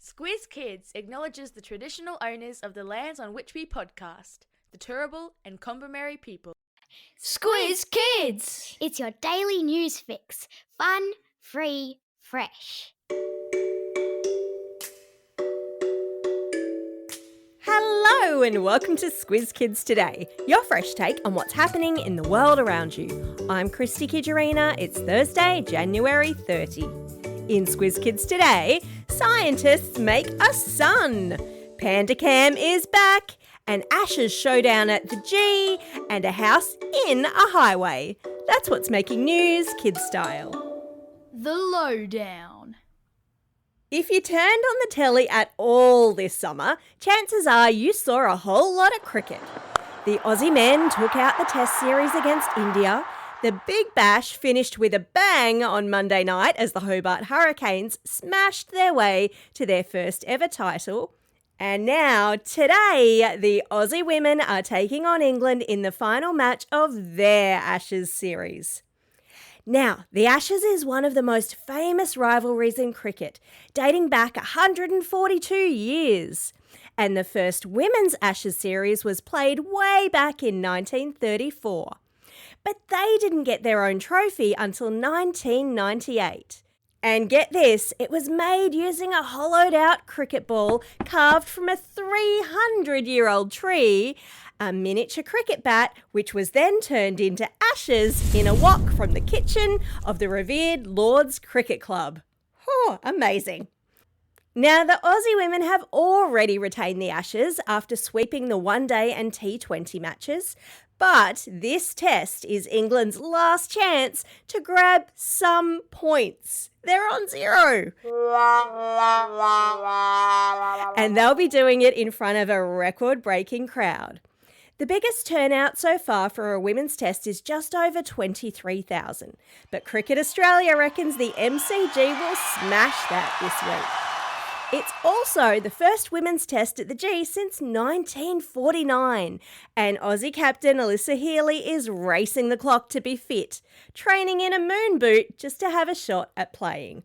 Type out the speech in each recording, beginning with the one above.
Squiz Kids acknowledges the traditional owners of the lands on which we podcast, the Turrbal and Kombumerri people. Squiz Kids! It's your daily news fix. Fun, free, fresh. Hello and welcome to Squiz Kids Today, your fresh take on what's happening in the world around you. I'm Christy Kijarina. It's Thursday, January 30. In Squiz Kids Today, scientists make a sun. Panda Cam is back. An Ashes showdown at the G, and a house in a highway. That's what's making news, kid style. The Lowdown. If you turned on the telly at all this summer, chances are you saw a whole lot of cricket. The Aussie men took out the Test series against India. The Big Bash finished with a bang on Monday night as the Hobart Hurricanes smashed their way to their first ever title. And now, today, the Aussie women are taking on England in the final match of their Ashes series. Now, the Ashes is one of the most famous rivalries in cricket, dating back 142 years. And the first women's Ashes series was played way back in 1934. But they didn't get their own trophy until 1998. And get this, it was made using a hollowed-out cricket ball carved from a 300-year-old tree, a miniature cricket bat, which was then turned into ashes in a wok from the kitchen of the revered Lord's Cricket Club. Oh, amazing. Now, the Aussie women have already retained the Ashes after sweeping the one-day and T20 matches, but this test is England's last chance to grab some points. They're on 0. And they'll be doing it in front of a record-breaking crowd. The biggest turnout so far for a women's test is just over 23,000. But Cricket Australia reckons the MCG will smash that this week. It's also the first women's test at the G since 1949, and Aussie captain Alyssa Healy is racing the clock to be fit, training in a moon boot just to have a shot at playing.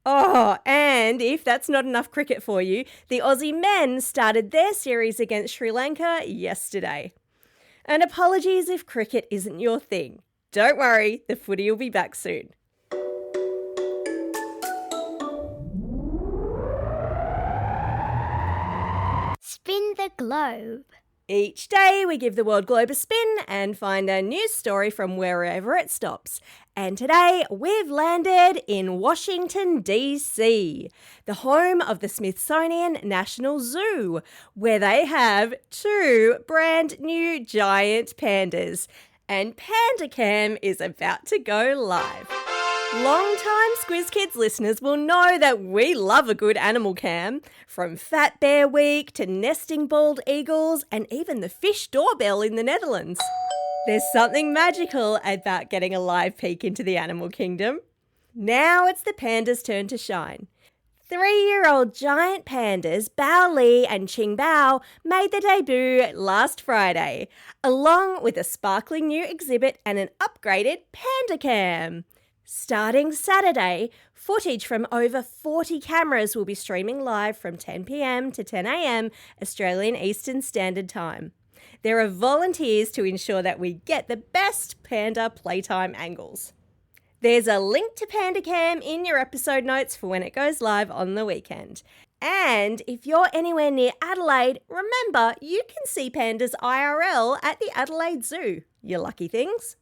Oh, and if that's not enough cricket for you, the Aussie men started their series against Sri Lanka yesterday. And apologies if cricket isn't your thing. Don't worry, the footy will be back soon. Spin the globe. Each day we give the world globe a spin and find a news story from wherever it stops. And today we've landed in Washington, D.C., the home of the Smithsonian National Zoo, where they have 2 brand new giant pandas. And Panda Cam is about to go live. Long-time Squiz Kids listeners will know that we love a good animal cam, from Fat Bear Week to nesting bald eagles and even the fish doorbell in the Netherlands. There's something magical about getting a live peek into the animal kingdom. Now it's the pandas' turn to shine. 3-year-old giant pandas Bao Li and Qing Bao made their debut last Friday, along with a sparkling new exhibit and an upgraded Panda Cam. Starting Saturday, footage from over 40 cameras will be streaming live from 10 p.m. to 10 a.m. Australian Eastern Standard Time. There are volunteers to ensure that we get the best panda playtime angles. There's a link to Panda Cam in your episode notes for when it goes live on the weekend. And if you're anywhere near Adelaide, remember you can see pandas IRL at the Adelaide Zoo. You lucky things.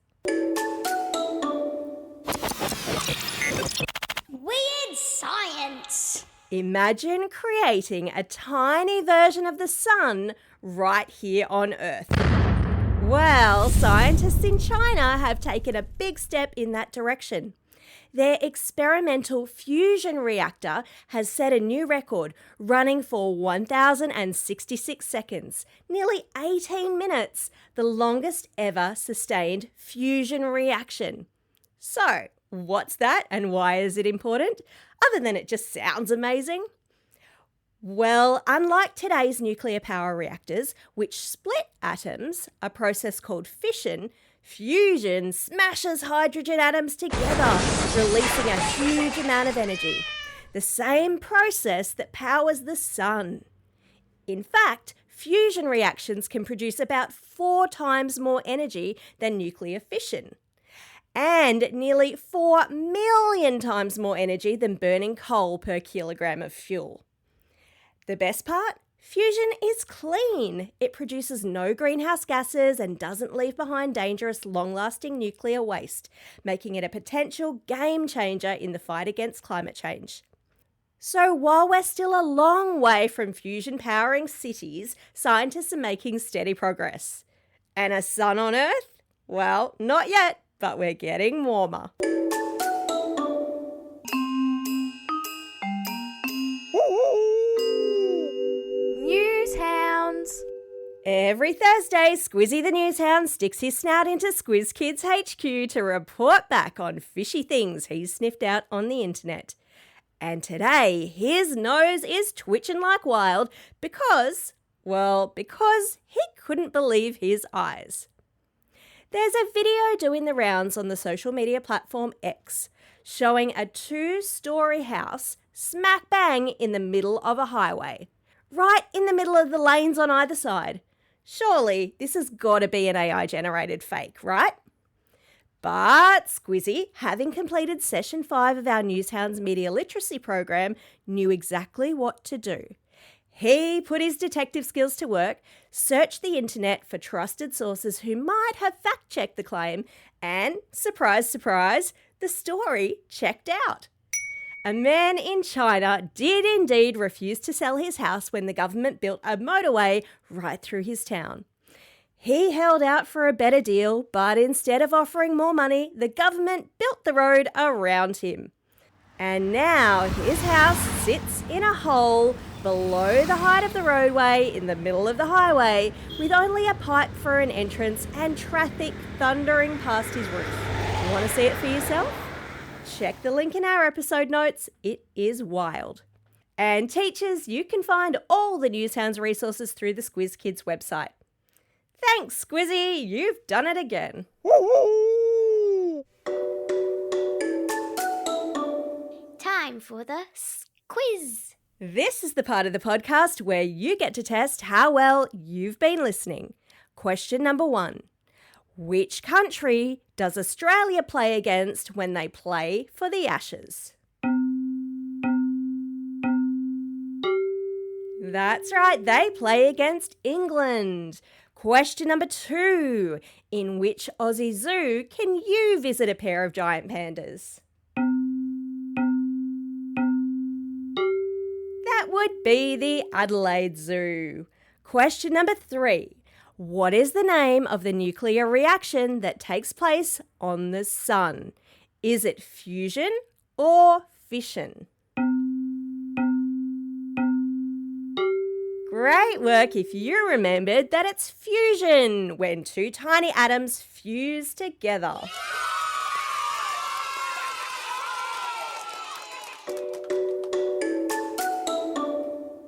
Weird science. Imagine creating a tiny version of the sun right here on Earth. Well, scientists in China have taken a big step in that direction. Their experimental fusion reactor has set a new record, running for 1,066 seconds, nearly 18 minutes, the longest ever sustained fusion reaction. So, what's that and why is it important, other than it just sounds amazing? Well, unlike today's nuclear power reactors, which split atoms, a process called fission, fusion smashes hydrogen atoms together, releasing a huge amount of energy. the same process that powers the sun. In fact, fusion reactions can produce about 4 times more energy than nuclear fission, and nearly 4 million times more energy than burning coal per kilogram of fuel. The best part? Fusion is clean. It produces no greenhouse gases and doesn't leave behind dangerous, long-lasting nuclear waste, making it a potential game changer in the fight against climate change. So while we're still a long way from fusion powering cities, scientists are making steady progress. And a sun on Earth? Well, not yet, but we're getting warmer. Newshounds. Every Thursday, Squizzy the Newshound sticks his snout into Squiz Kids HQ to report back on fishy things he's sniffed out on the internet. And today, his nose is twitching like wild because he couldn't believe his eyes. There's a video doing the rounds on the social media platform X showing a 2-story house smack bang in the middle of a highway, right in the middle of the lanes on either side. Surely this has got to be an AI-generated fake, right? But Squizzy, having completed session 5 of our Newshounds Media Literacy program, knew exactly what to do. He put his detective skills to work, searched the internet for trusted sources who might have fact-checked the claim, and, surprise, surprise, the story checked out. A man in China did indeed refuse to sell his house when the government built a motorway right through his town. He held out for a better deal, but instead of offering more money, the government built the road around him. And now his house sits in a hole below the height of the roadway in the middle of the highway, with only a pipe for an entrance and traffic thundering past his roof. You want to see it for yourself? Check the link in our episode notes. It is wild. And teachers, you can find all the Newshounds resources through the Squiz Kids website. Thanks, Squizzy. You've done it again. Time for the quiz. This is the part of the podcast where you get to test how well you've been listening. Question number 1. Which country does Australia play against when they play for the Ashes? That's right, they play against England. Question number 2. In which Aussie zoo can you visit a pair of giant pandas? That would be the Adelaide Zoo. Question number 3. What is the name of the nuclear reaction that takes place on the sun? Is it fusion or fission? Great work if you remembered that it's fusion, when 2 tiny atoms fuse together.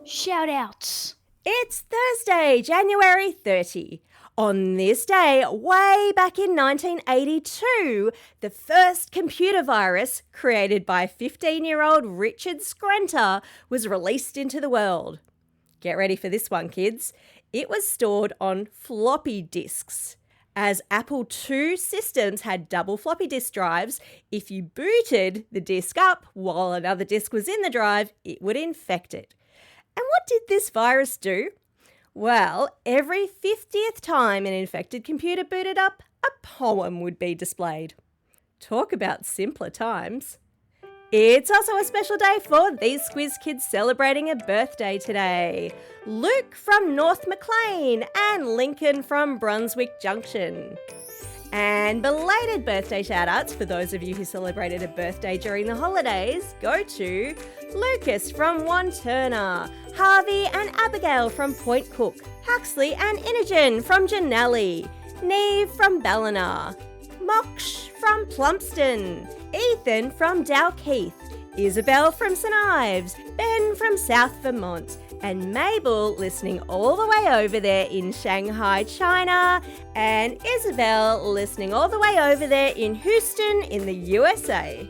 Shoutouts. It's Thursday, January 30. On this day, way back in 1982, the first computer virus, created by 15-year-old Richard Skrenta, was released into the world. Get ready for this one, kids. It was stored on floppy disks. As Apple II systems had double floppy disk drives, if you booted the disk up while another disk was in the drive, it would infect it. And what did this virus do? Well, every 50th time an infected computer booted up, a poem would be displayed. Talk about simpler times. It's also a special day for these Squiz Kids celebrating a birthday today. Luke from North Maclean and Lincoln from Brunswick Junction. And belated birthday shout-outs for those of you who celebrated a birthday during the holidays go to Lucas from Wanturna, Harvey and Abigail from Point Cook, Huxley and Inogen from Janelli, Neve from Ballina, Moksh from Plumpston, Ethan from Dalkeith, Isabel from St Ives, Ben from South Vermont, and Mabel listening all the way over there in Shanghai, China, and Isabel listening all the way over there in Houston in the USA.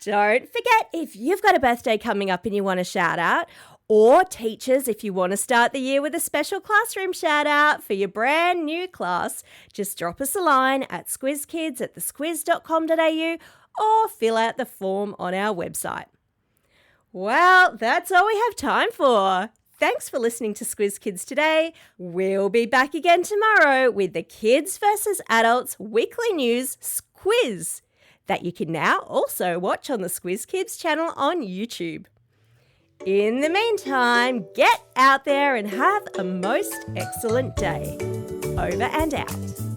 Don't forget, if you've got a birthday coming up and you want a shout out, or teachers, if you want to start the year with a special classroom shout out for your brand new class, just drop us a line at squizkids@thesquiz.com.au or fill out the form on our website. Well, that's all we have time for. Thanks for listening to Squiz Kids today. We'll be back again tomorrow with the Kids versus Adults Weekly News Squiz that you can now also watch on the Squiz Kids channel on YouTube. In the meantime, get out there and have a most excellent day. Over and out.